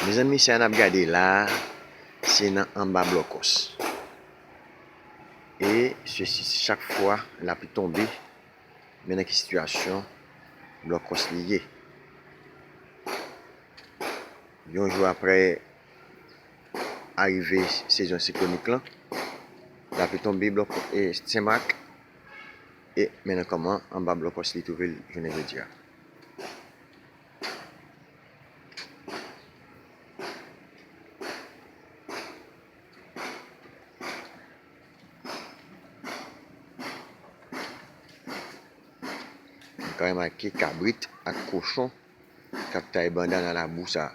Mes amis, c'est un ap gade là, c'est dans en bas blocos. Et ceci, chaque fois, la pu tomber, mais dans quelle situation, blocos lié. Un jour après arrivé saison cyclonique là, la pu tomber blocos et Saint-Marc. Et maintenant comment en bas blocos li trouvé, je ne veux dire. Quand même marqué cabrit à cochon, cap taille banda dans la boue ça.